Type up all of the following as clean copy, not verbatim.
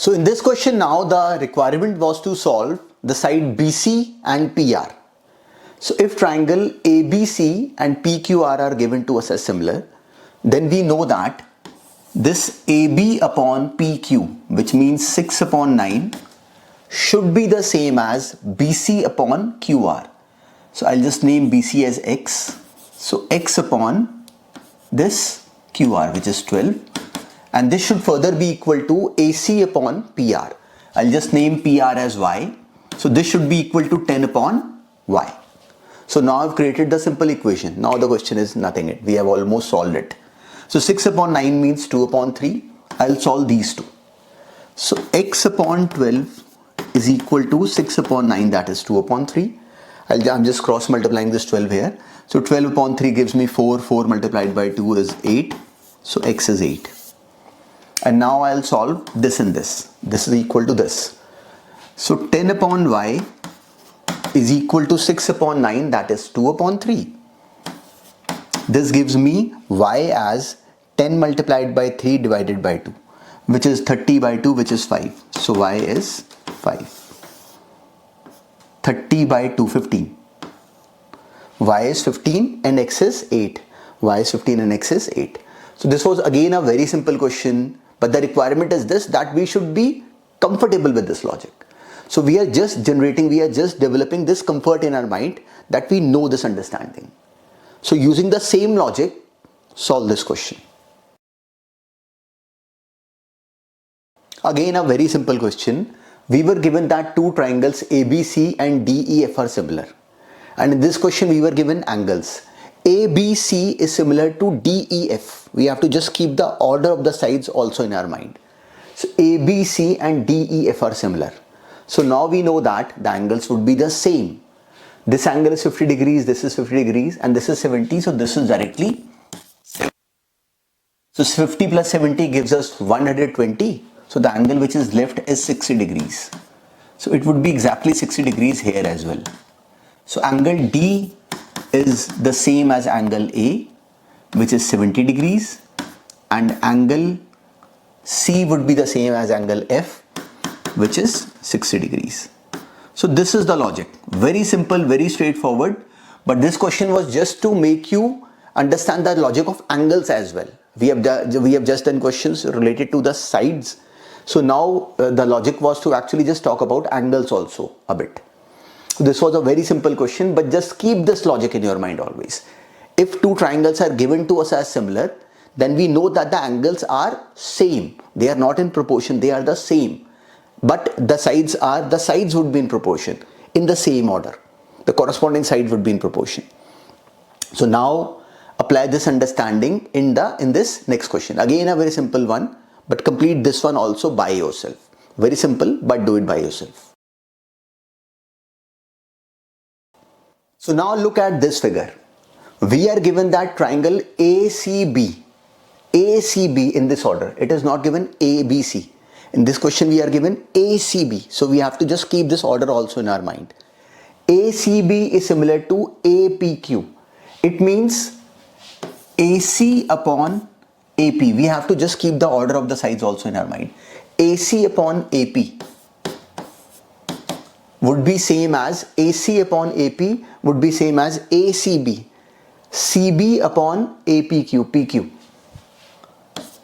So in this question now, the requirement was to solve the side BC and PR. So if triangle ABC and PQR are given to us as similar, then we know that this AB upon PQ, which means 6 upon 9, should be the same as BC upon QR. So I'll just name BC as X. So X upon this QR, which is 12. And this should further be equal to AC upon PR. I'll just name PR as Y. So this should be equal to 10 upon Y. So now I've created the simple equation. Now the question is nothing. We have almost solved it. So 6 upon 9 means 2 upon 3. I'll solve these two. So X upon 12 is equal to 6 upon 9, that is 2 upon 3. I'm just cross multiplying this 12 here. So 12 upon 3 gives me 4. 4 multiplied by 2 is 8. So X is 8. And now I'll solve this and this. This is equal to this. So 10 upon Y is equal to 6 upon 9, that is 2 upon 3. This gives me Y as 10 multiplied by 3 divided by 2, which is 30 by 2, which is 5. So Y is 5. 30 by 2, 15. Y is 15 and X is 8. Y is 15 and X is 8. So this was again a very simple question, but the requirement is this, that we should be comfortable with this logic. So we are just developing this comfort in our mind that we know this understanding. So using the same logic, solve this question. Again a very simple question. We were given that two triangles ABC and DEF are similar. And in this question we were given angles. ABC is similar to DEF. We have to just keep the order of the sides also in our mind. So ABC and DEF are similar. So now we know that the angles would be the same. This angle is 50 degrees, this is 50 degrees, and this is 70. So this is directly 70. So 50 plus 70 gives us 120. So the angle which is left is 60 degrees. So it would be exactly 60 degrees here as well. So angle D is the same as angle A, which is 70 degrees, and angle C would be the same as angle F, which is 60 degrees. So this is the logic. Very simple, very straightforward. But this question was just to make you understand the logic of angles as well. We have just done questions related to the sides. So now the logic was to actually just talk about angles also a bit. This was a very simple question, but just keep this logic in your mind always. If two triangles are given to us as similar, then we know that the angles are same. They are not in proportion, they are the same. But the sides would be in proportion, in the same order. The corresponding side would be in proportion. So now apply this understanding in this next question. Again a very simple one, but complete this one also by yourself. Very simple, but do it by yourself. So now look at this figure. We are given that triangle ACB in this order. It is not given ABC. In this question we are given ACB. So we have to just keep this order also in our mind. ACB is similar to APQ. It means AC upon AP. We have to just keep the order of the sides also in our mind. AC upon AP would be same as AC upon AP would be same as ACB. CB upon APQ, PQ.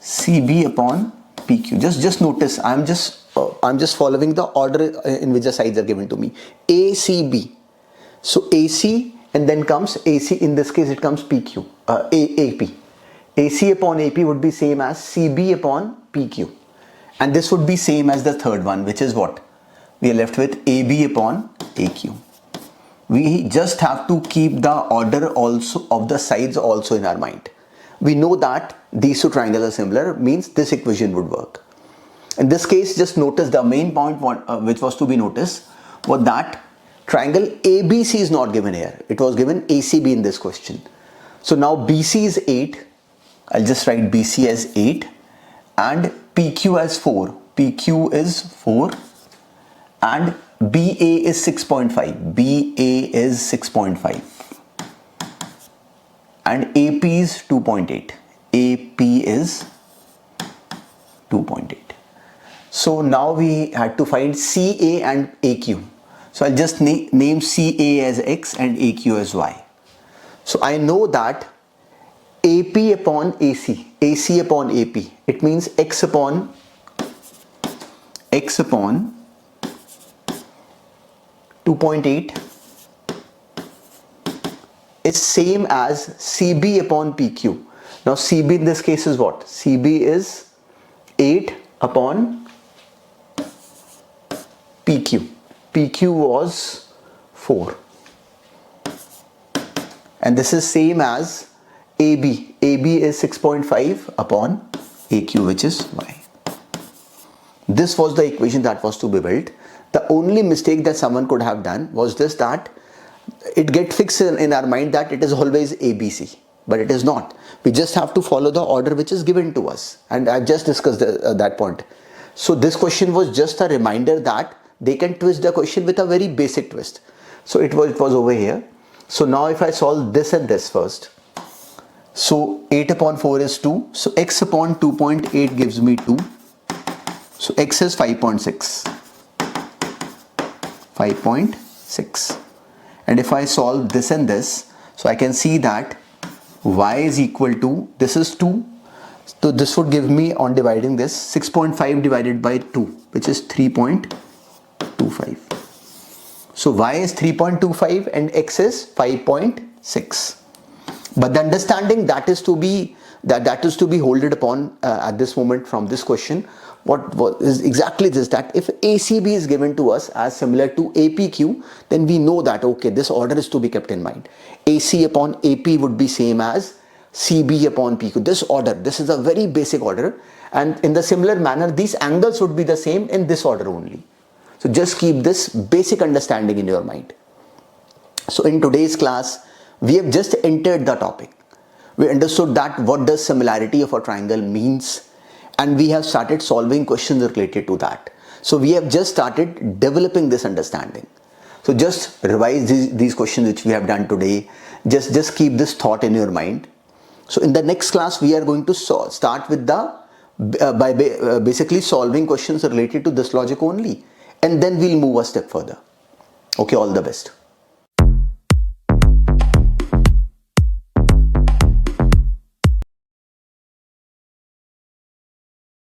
CB upon PQ. Just notice, I'm just following the order in which the sides are given to me. ACB. So AC and then comes AC. In this case, it comes PQ. AP. AC upon AP would be same as CB upon PQ. And this would be same as the third one, which is what? We are left with AB upon AQ. We just have to keep the order also of the sides also in our mind. We know that these two triangles are similar, means this equation would work. In this case, just notice the main point which was to be noticed was that triangle ABC is not given here. It was given ACB in this question. So now BC is 8. I'll just write BC as 8 and PQ as 4. PQ is 4 and BA is 6.5. BA is 6.5 and AP is 2.8. AP is 2.8. So now we had to find CA and AQ. So I'll just name CA as X and AQ as Y. So I know that AP upon AC, AC upon AP, it means X upon 2.8 is same as CB upon PQ. Now CB in this case is what? CB is 8 upon PQ. PQ was 4. And this is same as AB. AB is 6.5 upon AQ, which is Y. This was the equation that was to be built. The only mistake that someone could have done was this, that it get fixed in our mind that it is always ABC, but it is not. We just have to follow the order which is given to us, and I've just discussed that point. So this question was just a reminder that they can twist the question with a very basic twist. So it was over here. So now if I solve this and this first, so 8 upon 4 is 2, so X upon 2.8 gives me 2, so X is 5.6, and if I solve this and this, so I can see that Y is equal to, this is 2, so this would give me, on dividing this, 6.5 divided by 2, which is 3.25. So Y is 3.25 and X is 5.6. But the understanding that is to be holded upon at this moment from this question, what is exactly this, that if ACB is given to us as similar to APQ, then we know that okay, this order is to be kept in mind. AC upon AP would be same as CB upon PQ. This order, this is a very basic order, and in the similar manner these angles would be the same in this order only. So just keep this basic understanding in your mind. So in today's class we have just entered the topic. We understood that what does similarity of a triangle means, and we have started solving questions related to that. So we have just started developing this understanding. So just revise these questions which we have done today. Just keep this thought in your mind. So in the next class we are going to start with basically solving questions related to this logic only, and then we'll move a step further. Okay, all the best.